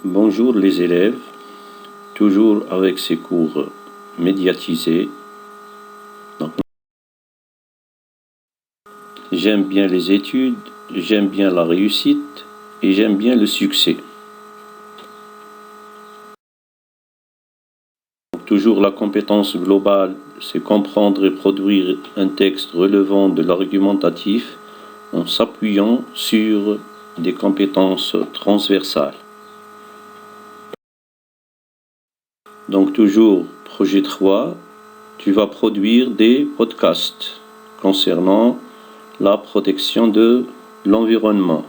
Bonjour les élèves, toujours avec ces cours médiatisés. J'aime bien les études, j'aime bien la réussite et j'aime bien le succès. Toujours la compétence globale, c'est comprendre et produire un texte relevant de l'argumentatif en s'appuyant sur des compétences transversales. Donc toujours, projet 3, tu vas produire des podcasts concernant la protection de l'environnement.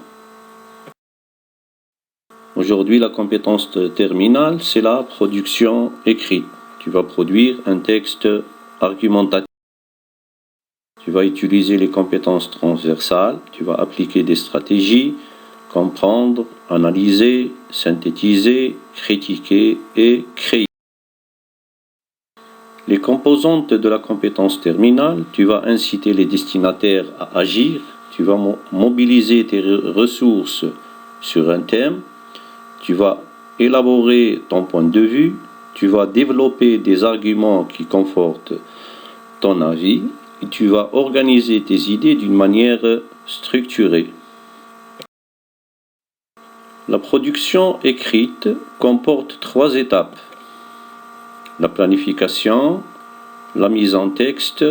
Aujourd'hui, la compétence terminale, c'est la production écrite. Tu vas produire un texte argumentatif. Tu vas utiliser les compétences transversales, tu vas appliquer des stratégies, comprendre, analyser, synthétiser, critiquer et créer. Les composantes de la compétence terminale, tu vas inciter les destinataires à agir, tu vas mobiliser tes ressources sur un thème, tu vas élaborer ton point de vue, tu vas développer des arguments qui confortent ton avis et tu vas organiser tes idées d'une manière structurée. La production écrite comporte 3 étapes: la planification, la mise en texte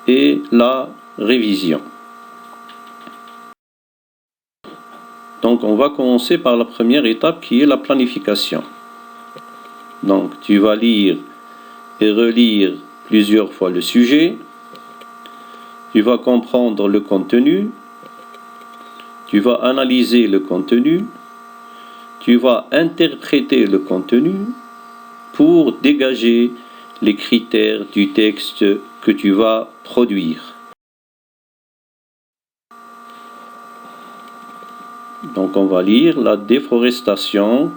et la révision. Donc on va commencer par la première étape qui est la planification. Donc tu vas lire et relire plusieurs fois le sujet, tu vas comprendre le contenu, tu vas analyser le contenu, tu vas interpréter le contenu pour dégager les critères du texte que tu vas produire. Donc on va lire: la déforestation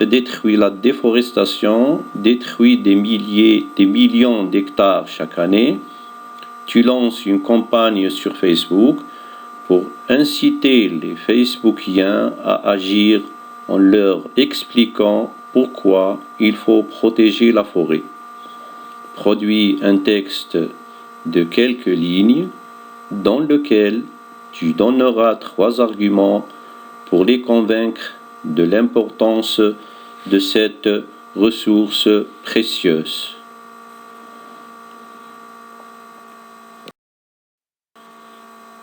détruit la déforestation, détruit des millions d'hectares chaque année. Tu lances une campagne sur Facebook pour inciter les Facebookiens à agir en leur expliquant pourquoi il faut protéger la forêt. Produis un texte de quelques lignes dans lequel tu donneras 3 arguments pour les convaincre de l'importance de cette ressource précieuse.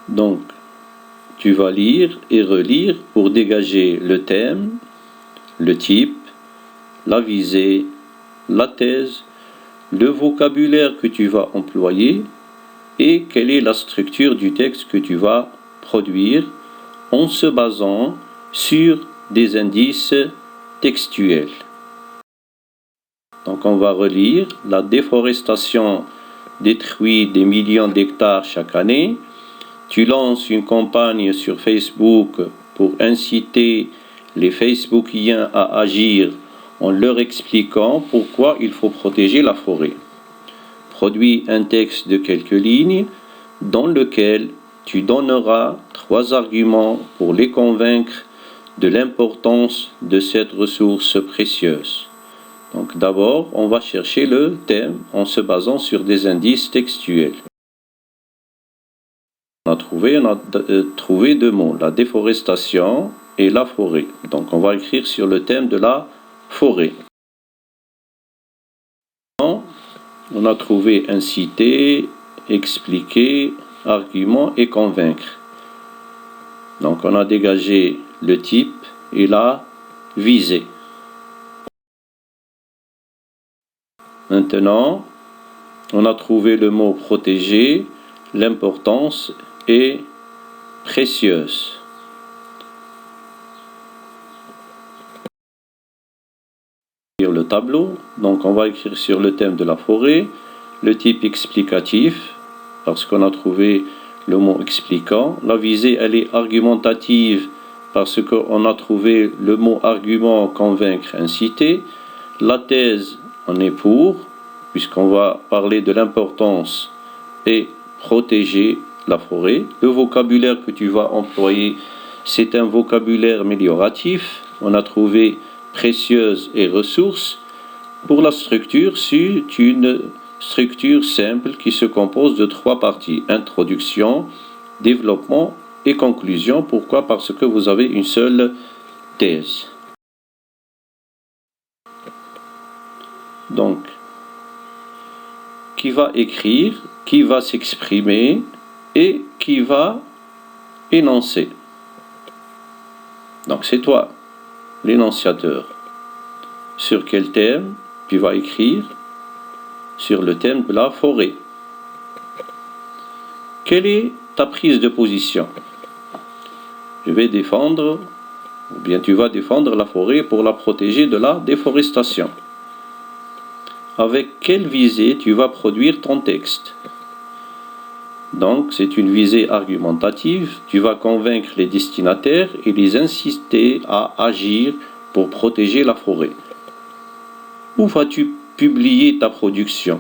Donc, tu vas lire et relire pour dégager le thème, le type, la visée, la thèse, le vocabulaire que tu vas employer et quelle est la structure du texte que tu vas produire en se basant sur des indices textuels. Donc on va relire: la déforestation détruit des millions d'hectares chaque année. Tu lances une campagne sur Facebook pour inciter les Facebookiens à agir en leur expliquant pourquoi il faut protéger la forêt. Produis un texte de quelques lignes dans lequel tu donneras 3 arguments pour les convaincre de l'importance de cette ressource précieuse. Donc d'abord, on va chercher le thème en se basant sur des indices textuels. On a trouvé 2 mots, la déforestation et la forêt. Donc on va écrire sur le thème de la forêt. On a trouvé inciter, expliquer, argument et convaincre. Donc on a dégagé le type et la visée. Maintenant, on a trouvé le mot protéger, l'importance est précieuse. Le tableau, donc on va écrire sur le thème de la forêt, le type explicatif, parce qu'on a trouvé le mot expliquant. La visée, elle est argumentative, parce qu'on a trouvé le mot argument, convaincre, inciter. La thèse, on est pour, puisqu'on va parler de l'importance et protéger la forêt. Le vocabulaire que tu vas employer, c'est un vocabulaire amélioratif. On a trouvé précieuse et ressources. Pour la structure, c'est une structure simple qui se compose de 3 parties. Introduction, développement et conclusion. Pourquoi? Parce que vous avez une seule thèse. Donc, qui va écrire, qui va s'exprimer et qui va énoncer. Donc c'est toi, l'énonciateur. Sur quel thème tu vas écrire? Sur le thème de la forêt. Quelle est ta prise de position? Je vais défendre, ou bien tu vas défendre la forêt pour la protéger de la déforestation. Avec quelle visée tu vas produire ton texte? Donc, c'est une visée argumentative. Tu vas convaincre les destinataires et les inciter à agir pour protéger la forêt. Où vas-tu publier ta production?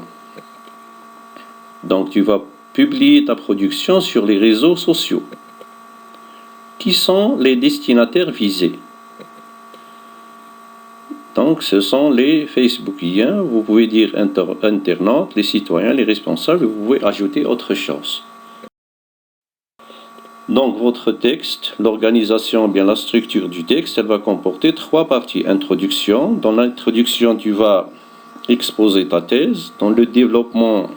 Donc, tu vas publier ta production sur les réseaux sociaux. Qui sont les destinataires visés? Donc, ce sont les Facebookiens, vous pouvez dire internautes, les citoyens, les responsables, vous pouvez ajouter autre chose. Donc, votre texte, l'organisation, bien la structure du texte, elle va comporter 3 parties. Introduction. Dans l'introduction, tu vas exposer ta thèse. Dans le développement,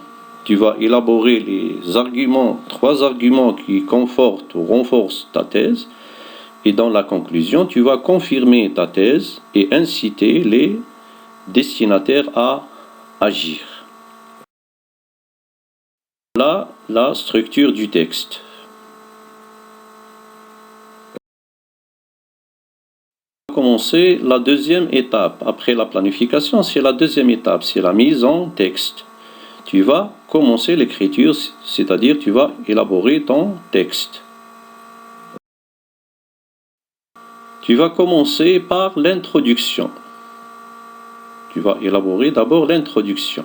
tu vas élaborer les arguments, 3 arguments qui confortent ou renforcent ta thèse. Et dans la conclusion, tu vas confirmer ta thèse et inciter les destinataires à agir. Voilà la structure du texte. On va commencer la deuxième étape. Après la planification, c'est la deuxième étape, c'est la mise en texte. Tu vas commencer l'écriture, c'est-à-dire tu vas élaborer ton texte. Tu vas commencer par l'introduction. Tu vas élaborer d'abord l'introduction.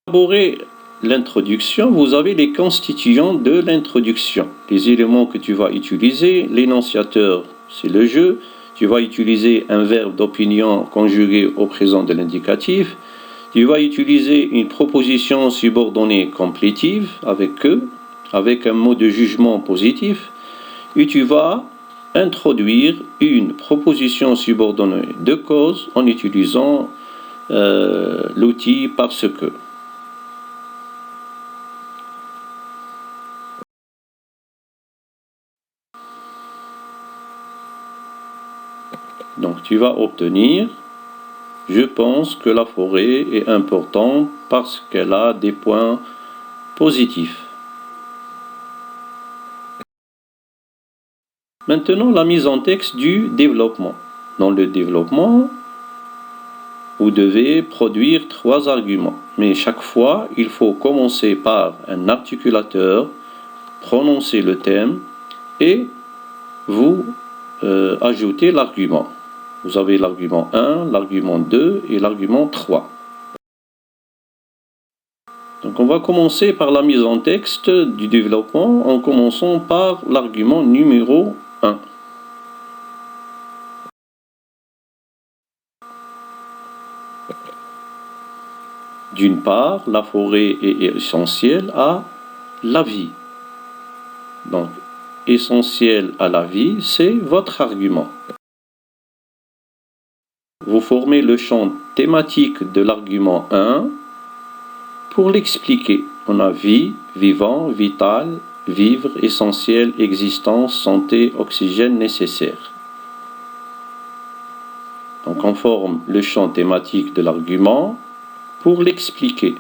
Pour élaborer l'introduction, vous avez les constituants de l'introduction. Les éléments que tu vas utiliser, l'énonciateur, c'est le jeu. Tu vas utiliser un verbe d'opinion conjugué au présent de l'indicatif. Tu vas utiliser une proposition subordonnée complétive avec que, avec un mot de jugement positif. Et tu vas introduire une proposition subordonnée de cause en utilisant l'outil parce que. Donc tu vas obtenir, je pense que la forêt est importante parce qu'elle a des points positifs. Maintenant, la mise en texte du développement. Dans le développement, vous devez produire 3 arguments. Mais chaque fois, il faut commencer par un articulateur, prononcer le thème et vous ajoutez l'argument. Vous avez l'argument 1, l'argument 2 et l'argument 3. Donc on va commencer par la mise en texte du développement en commençant par l'argument numéro 1. D'une part, la forêt est essentielle à la vie. Donc, essentiel à la vie, c'est votre argument. Vous formez le champ thématique de l'argument 1 pour l'expliquer. On a vie, vivant, vital, vivre, essentiel, existence, santé, oxygène nécessaire. Donc on forme le champ thématique de l'argument pour l'expliquer.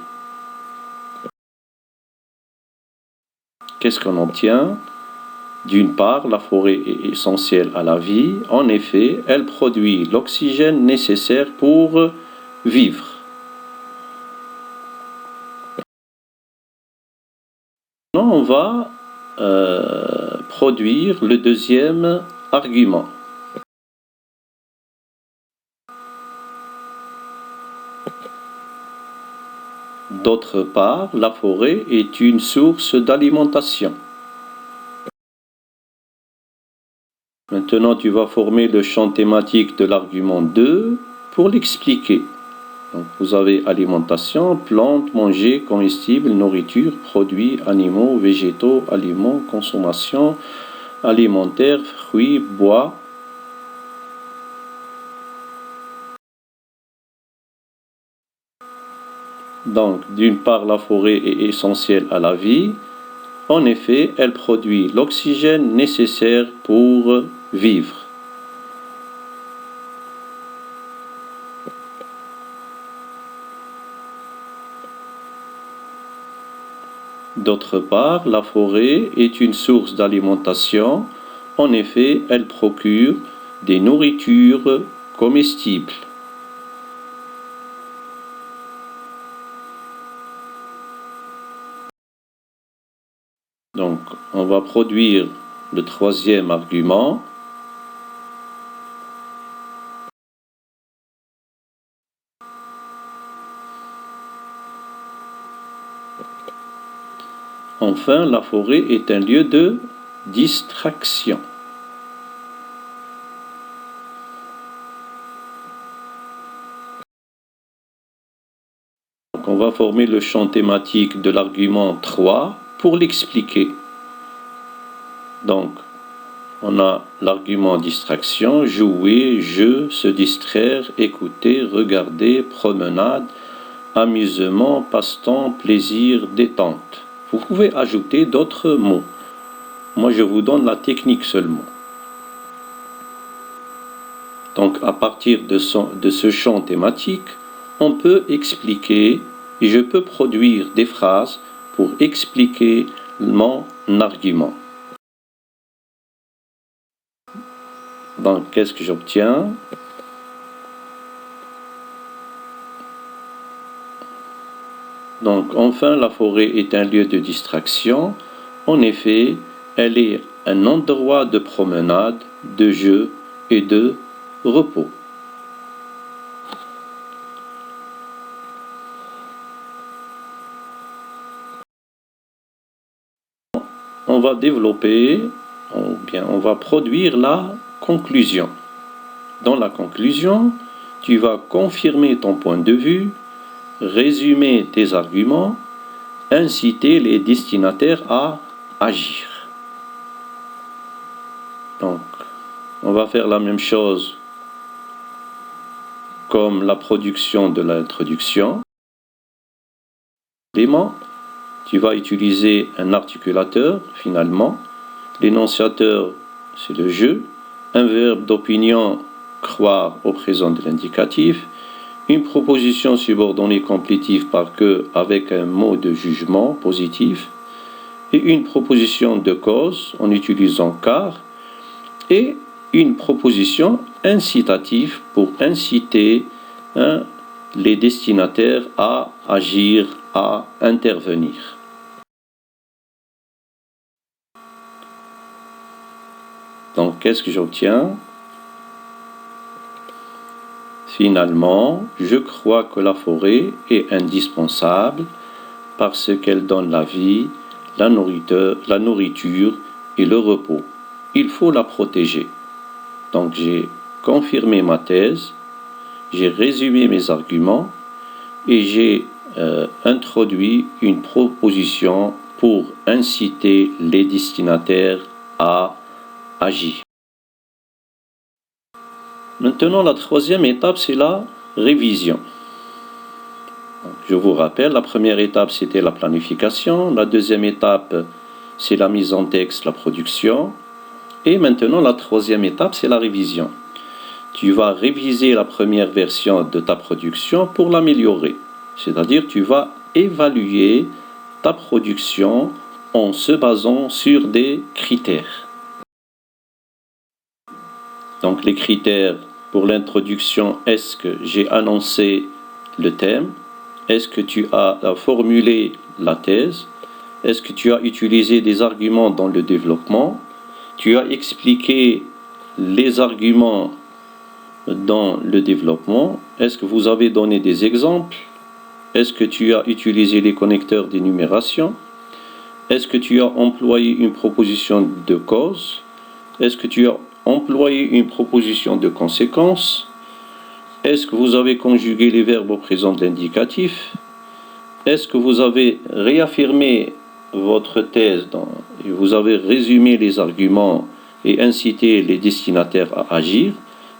Qu'est-ce qu'on obtient? D'une part, la forêt est essentielle à la vie. En effet, elle produit l'oxygène nécessaire pour vivre. Maintenant, on va produire le deuxième argument. D'autre part, la forêt est une source d'alimentation. Maintenant, tu vas former le champ thématique de l'argument 2 pour l'expliquer. Donc, vous avez alimentation, plantes, manger, comestibles, nourriture, produits, animaux, végétaux, aliments, consommation alimentaire, fruits, bois. Donc, d'une part, la forêt est essentielle à la vie. En effet, elle produit l'oxygène nécessaire pour vivre. D'autre part, la forêt est une source d'alimentation. En effet, elle procure des nourritures comestibles. Donc, on va produire le troisième argument. Enfin, la forêt est un lieu de distraction. Donc, on va former le champ thématique de l'argument 3 pour l'expliquer. Donc, on a l'argument distraction, jouer, jeu, se distraire, écouter, regarder, promenade, amusement, passe-temps, plaisir, détente. Vous pouvez ajouter d'autres mots. Moi, je vous donne la technique seulement. Donc, à partir de ce champ thématique, on peut expliquer et je peux produire des phrases pour expliquer mon argument. Donc, qu'est-ce que j'obtiens? Donc, enfin, la forêt est un lieu de distraction. En effet, elle est un endroit de promenade, de jeu et de repos. On va développer, ou bien on va produire la conclusion. Dans la conclusion, tu vas confirmer ton point de vue, résumer tes arguments, inciter les destinataires à agir. Donc, on va faire la même chose comme la production de l'introduction. Tu vas utiliser un articulateur, finalement. L'énonciateur, c'est le je. Un verbe d'opinion, croire au présent de l'indicatif. Une proposition subordonnée complétive par que avec un mot de jugement positif. Et une proposition de cause en utilisant car. Et une proposition incitative pour inciter les destinataires à agir, à intervenir. Donc, qu'est-ce que j'obtiens? Finalement, je crois que la forêt est indispensable parce qu'elle donne la vie, la nourriture et le repos. Il faut la protéger. Donc, j'ai confirmé ma thèse, j'ai résumé mes arguments et j'ai introduit une proposition pour inciter les destinataires à agir. Maintenant, la troisième étape, c'est la révision. Donc, je vous rappelle, la première étape, c'était la planification. La deuxième étape, c'est la mise en texte, la production. Et maintenant, la troisième étape, c'est la révision. Tu vas réviser la première version de ta production pour l'améliorer. C'est-à-dire, tu vas évaluer ta production en se basant sur des critères. Donc, les critères pour l'introduction, est-ce que j'ai annoncé le thème? Est-ce que tu as formulé la thèse? Est-ce que tu as utilisé des arguments dans le développement? Tu as expliqué les arguments dans le développement. Est-ce que vous avez donné des exemples? Est-ce que tu as utilisé les connecteurs d'énumération? Est-ce que tu as employé une proposition de cause? Est-ce que tu as employé une proposition de conséquence? Est-ce que vous avez conjugué les verbes au présent de l'indicatif? Est-ce que vous avez réaffirmé votre thèse et vous avez résumé les arguments et incité les destinataires à agir?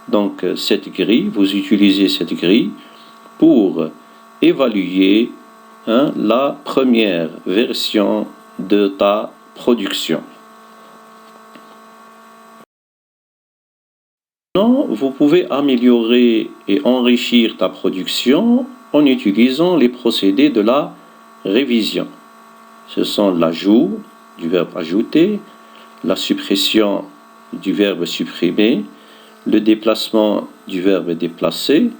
Donc cette grille, vous utilisez cette grille pour évaluer la première version de ta production. Maintenant, vous pouvez améliorer et enrichir ta production en utilisant les procédés de la révision. Ce sont l'ajout du verbe ajouter, la suppression du verbe supprimer, le déplacement du verbe déplacer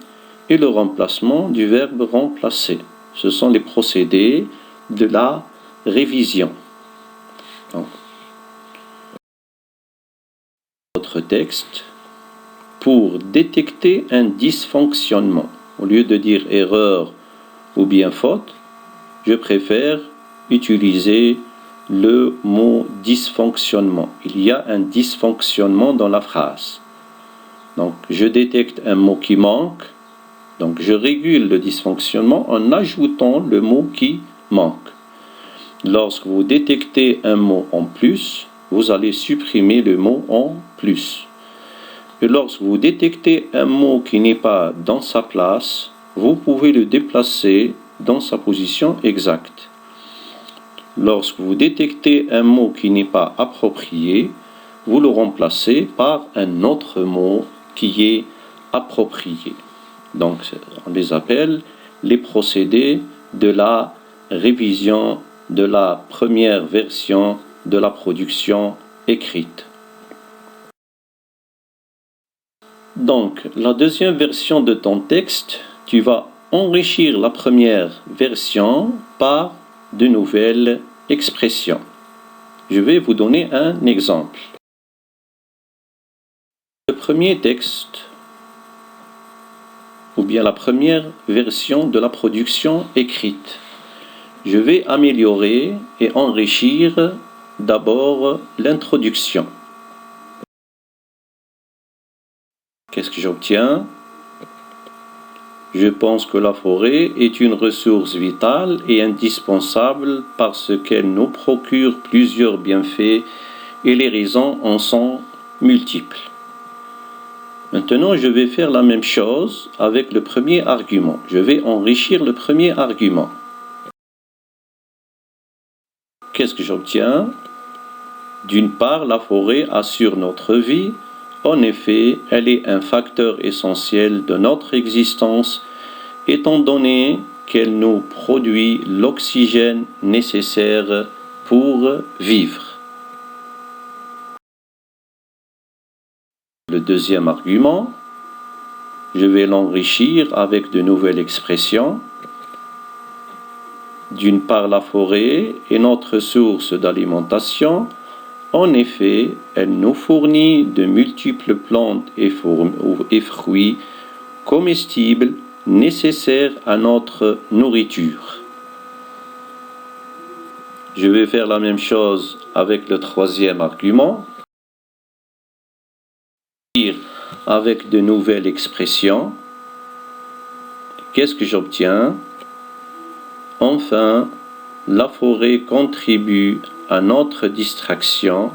et le remplacement du verbe remplacer. Ce sont les procédés de la révision. Donc, votre texte, pour détecter un dysfonctionnement, au lieu de dire erreur ou bien faute, je préfère utiliser le mot dysfonctionnement. Il y a un dysfonctionnement dans la phrase. Donc, je détecte un mot qui manque. Donc, je régule le dysfonctionnement en ajoutant le mot qui manque. Lorsque vous détectez un mot en plus, vous allez supprimer le mot en plus. Et lorsque vous détectez un mot qui n'est pas dans sa place, vous pouvez le déplacer dans sa position exacte. Lorsque vous détectez un mot qui n'est pas approprié, vous le remplacez par un autre mot qui est approprié. Donc, on les appelle les procédés de la révision de la première version de la production écrite. Donc, la deuxième version de ton texte, tu vas enrichir la première version par de nouvelles expressions. Je vais vous donner un exemple. Le premier texte, ou bien la première version de la production écrite, je vais améliorer et enrichir d'abord l'introduction. Qu'est-ce que j'obtiens? Je pense que la forêt est une ressource vitale et indispensable parce qu'elle nous procure plusieurs bienfaits et les raisons en sont multiples. Maintenant, je vais faire la même chose avec le premier argument. Je vais enrichir le premier argument. Qu'est-ce que j'obtiens? D'une part, la forêt assure notre vie. En effet, elle est un facteur essentiel de notre existence, étant donné qu'elle nous produit l'oxygène nécessaire pour vivre. Le deuxième argument, je vais l'enrichir avec de nouvelles expressions. D'une part, la forêt est notre source d'alimentation. En effet, elle nous fournit de multiples plantes et fruits comestibles nécessaires à notre nourriture. Je vais faire la même chose avec le troisième argument, avec de nouvelles expressions. Qu'est-ce que j'obtiens? Enfin, la forêt contribue à notre distraction.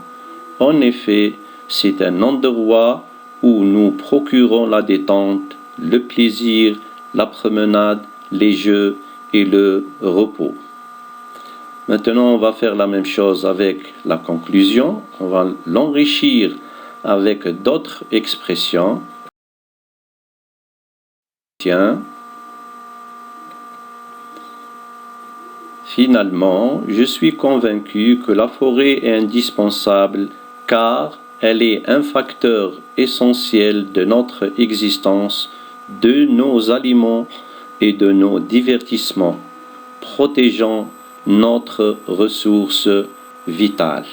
En effet, c'est un endroit où nous procurons la détente, le plaisir, la promenade, les jeux et le repos. Maintenant, on va faire la même chose avec la conclusion. On va l'enrichir avec d'autres expressions. Tiens. Finalement, je suis convaincu que la forêt est indispensable car elle est un facteur essentiel de notre existence, de nos aliments et de nos divertissements, protégeant notre ressource vitale.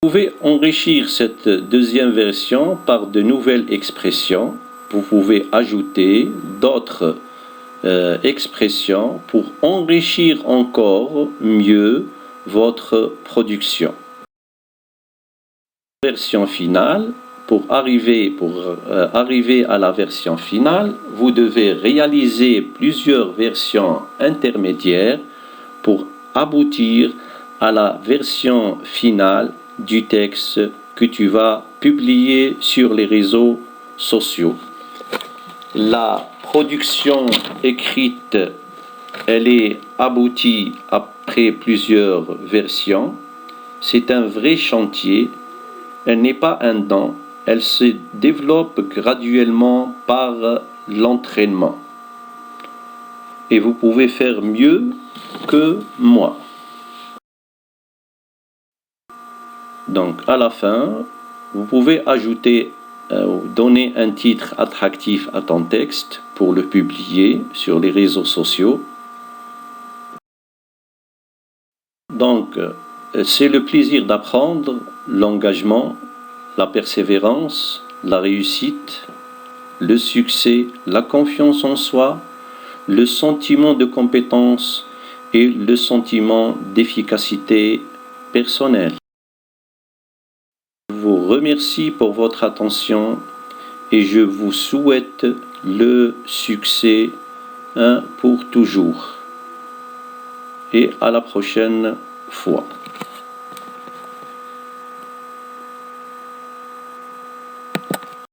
Vous pouvez enrichir cette deuxième version par de nouvelles expressions. Vous pouvez ajouter d'autres expressions pour enrichir encore mieux votre production. Version finale. Pour arriver à la version finale, vous devez réaliser plusieurs versions intermédiaires pour aboutir à la version finale du texte que tu vas publier sur les réseaux sociaux. La production écrite, elle est aboutie après plusieurs versions. C'est un vrai chantier. Elle n'est pas un don. Elle se développe graduellement par l'entraînement. Et vous pouvez faire mieux que moi. Donc à la fin, vous pouvez ajouter donner un titre attractif à ton texte pour le publier sur les réseaux sociaux. Donc, c'est le plaisir d'apprendre, l'engagement, la persévérance, la réussite, le succès, la confiance en soi, le sentiment de compétence et le sentiment d'efficacité personnelle. Je vous remercie pour votre attention et je vous souhaite le succès pour toujours. Et à la prochaine fois.